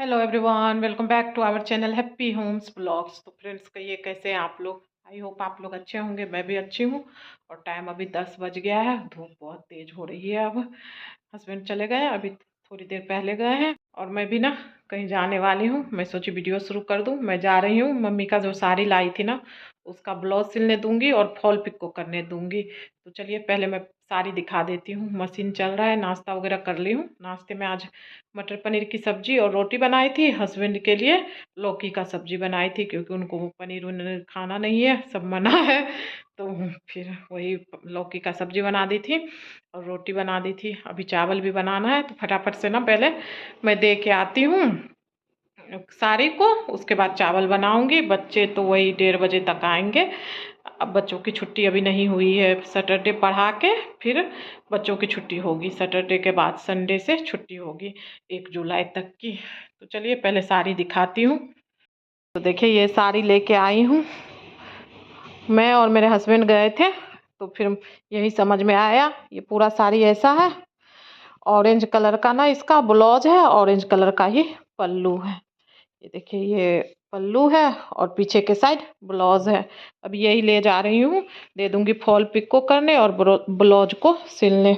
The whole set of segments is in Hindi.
Hello everyone, welcome back to our channel happy homes blogs. तो फ्रेंड्स, कहिए कैसे हैं आप लोग। आई होप आप लोग अच्छे होंगे। मैं भी अच्छी हूँ। और टाइम अभी 10 बज गया है। धूप बहुत तेज हो रही है। अब हस्बैंड चले गए, अभी थोड़ी देर पहले गए हैं। और मैं भी ना कहीं जाने वाली हूँ। मैं सोची वीडियो शुरू कर दूँ। मैं जा रही हूँ, मम्मी का जो साड़ी लाई थी ना उसका ब्लाउज सिलने दूंगी और फॉल पिको करने दूंगी। तो चलिए पहले मैं साड़ी दिखा देती हूँ। मशीन चल रहा है, नाश्ता वगैरह कर ली हूँ। नाश्ते में आज मटर पनीर की सब्जी और रोटी बनाई थी। हस्बैंड के लिए लौकी का सब्जी बनाई थी, क्योंकि उनको पनीर वनीर खाना नहीं है, सब मना है। तो फिर वही लौकी का सब्जी बना दी थी और रोटी बना दी थी। अभी चावल भी बनाना है, तो फटाफट से ना पहले मैं दे के आती हूँ साड़ी को, उसके बाद चावल बनाऊंगी। बच्चे तो वही 1:30 बजे तक आएंगे। अब बच्चों की छुट्टी अभी नहीं हुई है। सैटरडे पढ़ा के फिर बच्चों की छुट्टी होगी। सैटरडे के बाद संडे से छुट्टी होगी 1 जुलाई तक की। तो चलिए पहले साड़ी दिखाती हूँ। तो देखिए ये साड़ी लेके आई हूँ। मैं और मेरे हस्बैंड गए थे तो फिर यही समझ में आया। ये पूरा साड़ी ऐसा है। ऑरेंज कलर का ना इसका ब्लाउज है, ऑरेंज कलर का ही पल्लू है। ये देखिए ये पल्लू है और पीछे के साइड ब्लाउज है। अब यही ले जा रही हूँ, दे दूंगी फॉल पिको करने और ब्लाउज को सिलने।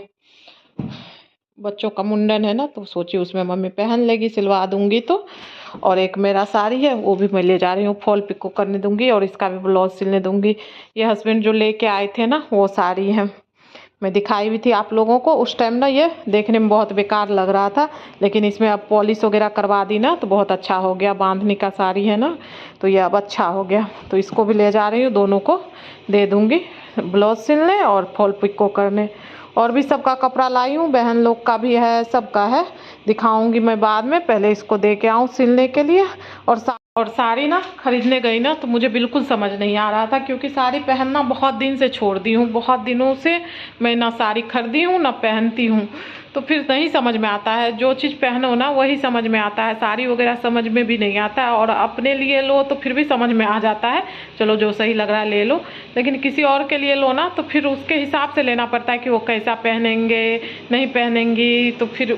बच्चों का मुंडन है ना, तो सोची उसमें मम्मी पहन लेगी, सिलवा दूंगी तो। और एक मेरा साड़ी है वो भी मैं ले जा रही हूँ, फॉल पिको करने दूंगी और इसका भी ब्लाउज सिलने दूंगी। ये हस्बैंड जो लेके आए थे ना वो साड़ी है, मैं दिखाई भी थी आप लोगों को उस टाइम ना। ये देखने में बहुत बेकार लग रहा था, लेकिन इसमें अब पॉलिश वगैरह करवा दी ना तो बहुत अच्छा हो गया। बांधनी का साड़ी है ना, तो ये अब अच्छा हो गया। तो इसको भी ले जा रही हूँ, दोनों को दे दूँगी ब्लाउज सिलने और फॉल पिको करने। और भी सबका कपड़ा लाई हूँ, बहन लोग का भी है, सबका है। दिखाऊंगी मैं बाद में, पहले इसको दे के आऊँ सिलने के लिए। और साड़ी ना खरीदने गई ना तो मुझे बिल्कुल समझ नहीं आ रहा था, क्योंकि साड़ी पहनना बहुत दिन से छोड़ दी हूँ। बहुत दिनों से मैं ना साड़ी खरीदी हूँ ना पहनती हूँ। तो फिर नहीं समझ में आता है, जो चीज़ पहनो ना वही समझ में आता है। साड़ी वगैरह समझ में भी नहीं आता है। और अपने लिए लो तो फिर भी समझ में आ जाता है, चलो जो सही लग रहा है ले लो। लेकिन किसी और के लिए लो ना तो फिर उसके हिसाब से लेना पड़ता है कि वो कैसा पहनेंगे नहीं पहनेंगी। तो फिर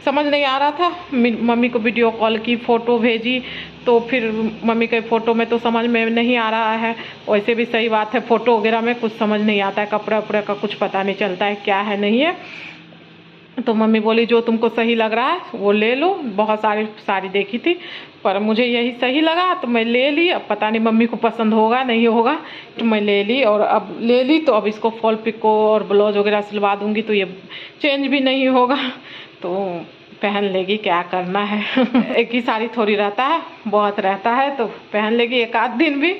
समझ नहीं आ रहा था। मम्मी को वीडियो कॉल की, फ़ोटो भेजी, तो फिर मम्मी के फ़ोटो में तो समझ में नहीं आ रहा है। वैसे भी सही बात है, फ़ोटो वगैरह में कुछ समझ नहीं आता है, कपड़ा वपड़ा का कुछ पता नहीं चलता है क्या है नहीं है। तो मम्मी बोली जो तुमको सही लग रहा है वो ले लो। बहुत सारी साड़ी देखी थी पर मुझे यही सही लगा तो मैं ले ली। अब पता नहीं मम्मी को पसंद होगा नहीं होगा, तो मैं ले ली। और अब ले ली तो अब इसको फॉल पिको और ब्लाउज वगैरह सिलवा दूंगी, तो ये चेंज भी नहीं होगा तो पहन लेगी, क्या करना है। एक ही साड़ी थोड़ी रहता है, बहुत रहता है तो पहन लेगी एक आध दिन भी।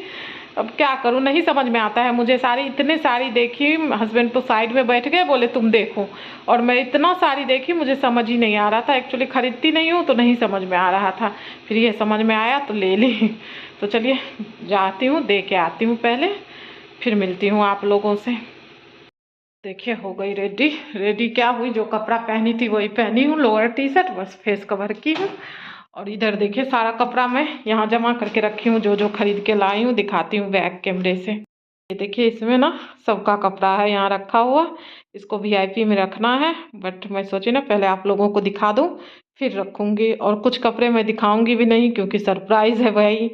अब क्या करूँ, नहीं समझ में आता है मुझे। साड़ी इतने साड़ी देखी, हस्बैंड तो साइड में बैठ गए, बोले तुम देखो। और मैं इतना साड़ी देखी, मुझे समझ ही नहीं आ रहा था। एक्चुअली खरीदती नहीं हूँ तो नहीं समझ में आ रहा था, फिर ये समझ में आया तो ले ली। तो चलिए जाती हूँ, दे के आती हूँ पहले, फिर मिलती हूँ आप लोगों से। देखिए हो गई रेडी। रेडी क्या हुई, जो कपड़ा पहनी थी वही पहनी हूँ, लोअर टी शर्ट, बस फेस कवर की हूँ। और इधर देखिए सारा कपड़ा मैं यहाँ जमा करके रखी हूँ, जो जो खरीद के लाई हूँ। दिखाती हूँ बैक कैमरे से। ये देखिए इसमें ना सबका कपड़ा है यहाँ रखा हुआ। इसको वीआईपी में रखना है, बट मैं सोची ना पहले आप लोगों को दिखा दूँ फिर रखूँगी। और कुछ कपड़े मैं दिखाऊंगी भी नहीं, क्योंकि सरप्राइज़ है भाई।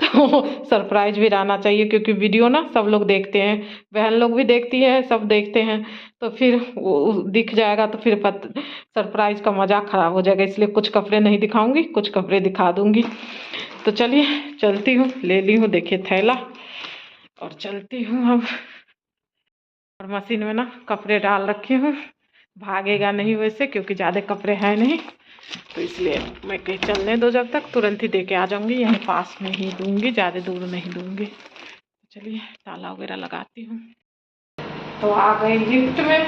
तो सरप्राइज भी रहना चाहिए, क्योंकि वीडियो ना सब लोग देखते हैं, बहन लोग भी देखती है, सब देखते हैं। तो फिर वो दिख जाएगा तो फिर सरप्राइज का मज़ा ख़राब हो जाएगा। इसलिए कुछ कपड़े नहीं दिखाऊंगी, कुछ कपड़े दिखा दूंगी। तो चलिए चलती हूँ, ले ली हूँ देखिए थैला और चलती हूँ अब। और मशीन में ना कपड़े डाल रखी हूँ, भागेगा नहीं वैसे, क्योंकि ज़्यादा कपड़े हैं नहीं। तो इसलिए मैं कहीं चलने दो, जब तक तुरंत ही दे के आ जाऊँगी। यहीं पास में ही दूँगी, ज़्यादा दूर नहीं दूँगी। चलिए ताला वगैरह लगाती हूँ। तो आ गई लिफ्ट में।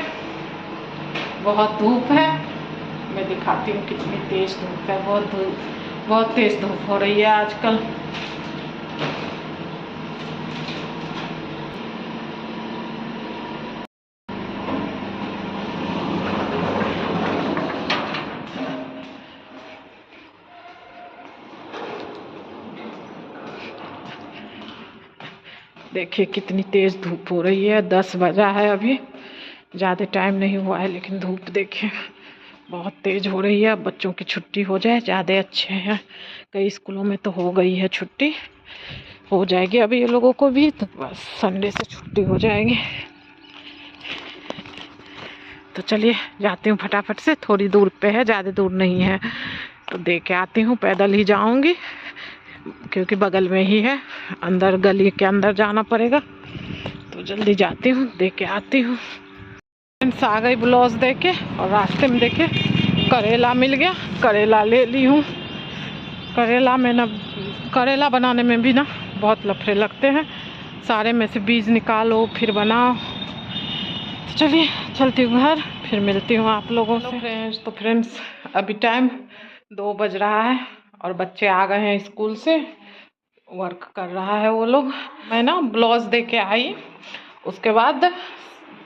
बहुत धूप है, मैं दिखाती हूँ कितनी तेज़ धूप है। बहुत तेज़ धूप हो रही है आजकल। देखिए कितनी तेज़ धूप हो रही है। 10 बजा है अभी, ज़्यादा टाइम नहीं हुआ है, लेकिन धूप देखिए बहुत तेज़ हो रही है। अब बच्चों की छुट्टी हो जाए ज़्यादा अच्छे हैं। कई स्कूलों में तो हो गई है छुट्टी, हो जाएगी अभी ये लोगों को भी, तो बस संडे से छुट्टी हो जाएगी। तो चलिए जाती हूँ फटाफट से, थोड़ी दूर पे है, ज़्यादा दूर नहीं है, तो दे के आती हूँ। पैदल ही जाऊँगी क्योंकि बगल में ही है, अंदर गली के अंदर जाना पड़ेगा, तो जल्दी जाती हूँ, दे के आती हूँ। फ्रेंड्स आ गई ब्लाउज दे के, और रास्ते में देखे करेला मिल गया, करेला ले ली हूँ। करेला में ना, करेला बनाने में भी ना बहुत लफड़े लगते हैं, सारे में से बीज निकालो फिर बनाओ। तो चलिए चलती हूँ घर, फिर मिलती हूँ आप लोगों से। फ्रेंड्स तो फ्रेंड्स अभी टाइम 2 बज रहा है और बच्चे आ गए हैं स्कूल से, वर्क कर रहा है वो लोग। मैं ना ब्लाउज दे के आई, उसके बाद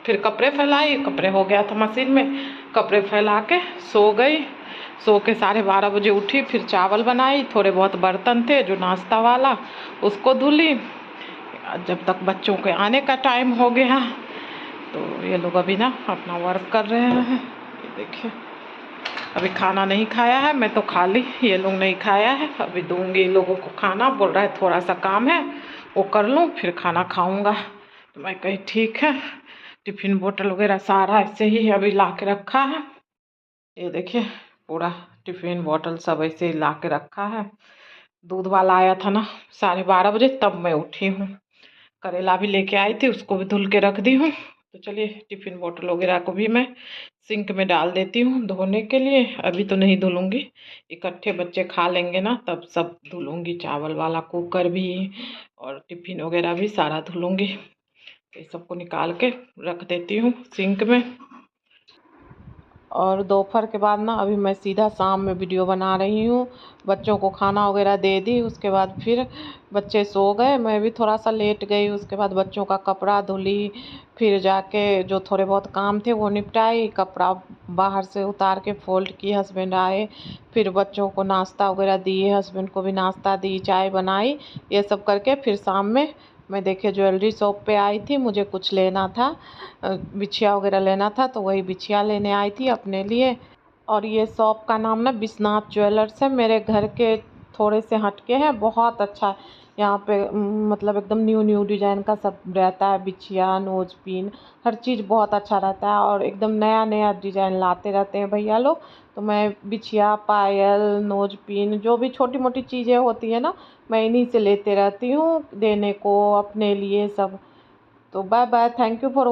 फिर कपड़े फैलाई, कपड़े हो गया था मशीन में, कपड़े फैला के सो गई। सो के 12:30 बजे उठी, फिर चावल बनाई, थोड़े बहुत बर्तन थे जो नाश्ता वाला उसको धुली। जब तक बच्चों के आने का टाइम हो गया, तो ये लोग अभी ना अपना वर्क कर रहे हैं। ये देखिए अभी खाना नहीं खाया है, मैं तो खा ली, ये लोग नहीं खाया है। अभी दूंगी इन लोगों को खाना, बोल रहा है थोड़ा सा काम है वो कर लूँ फिर खाना खाऊंगा। तो मैं कही ठीक है। टिफिन बोतल वगैरह सारा ऐसे ही अभी ला के रखा है, ये देखिए पूरा टिफिन बोतल सब ऐसे ही ला के रखा है। दूध वाला आया था ना 12:30 बजे, तब मैं उठी हूँ। करेला भी लेके आई थी, उसको भी धुल के रख दी हूँ। तो चलिए टिफिन बोतल वगैरह को भी मैं सिंक में डाल देती हूँ धोने के लिए। अभी तो नहीं धुलूँगी, इकट्ठे बच्चे खा लेंगे ना तब सब धुलूँगी, चावल वाला कुकर भी और टिफिन वगैरह भी सारा धुलूँगी। ये सबको निकाल के रख देती हूँ सिंक में। और दोपहर के बाद ना अभी मैं सीधा शाम में वीडियो बना रही हूँ। बच्चों को खाना वगैरह दे दी, उसके बाद फिर बच्चे सो गए, मैं भी थोड़ा सा लेट गई। उसके बाद बच्चों का कपड़ा धुली, फिर जाके जो थोड़े बहुत काम थे वो निपटाई, कपड़ा बाहर से उतार के फोल्ड की, हस्बैंड आए, फिर बच्चों को नाश्ता वगैरह दिए, हस्बैंड को भी नाश्ता दी, चाय बनाई, ये सब करके फिर शाम में मैं देखे ज्वेलरी शॉप पे आई थी, मुझे कुछ लेना था, बिछिया वगैरह लेना था, तो वही बिछिया लेने आई थी अपने लिए। और ये शॉप का नाम ना विश्वनाथ ज्वेलर्स है, मेरे घर के थोड़े से हटके है, बहुत अच्छा है यहाँ पे। मतलब एकदम न्यू न्यू डिजाइन का सब रहता है, बिछिया, नोज पिन, हर चीज़ बहुत अच्छा रहता है, और एकदम नया नया डिजाइन लाते रहते हैं भैया लोग। तो मैं बिछिया, पायल, नोज पिन, जो भी छोटी मोटी चीज़ें होती है ना, मैं इन्हीं से लेते रहती हूँ देने को अपने लिए सब। तो bye bye, thank you for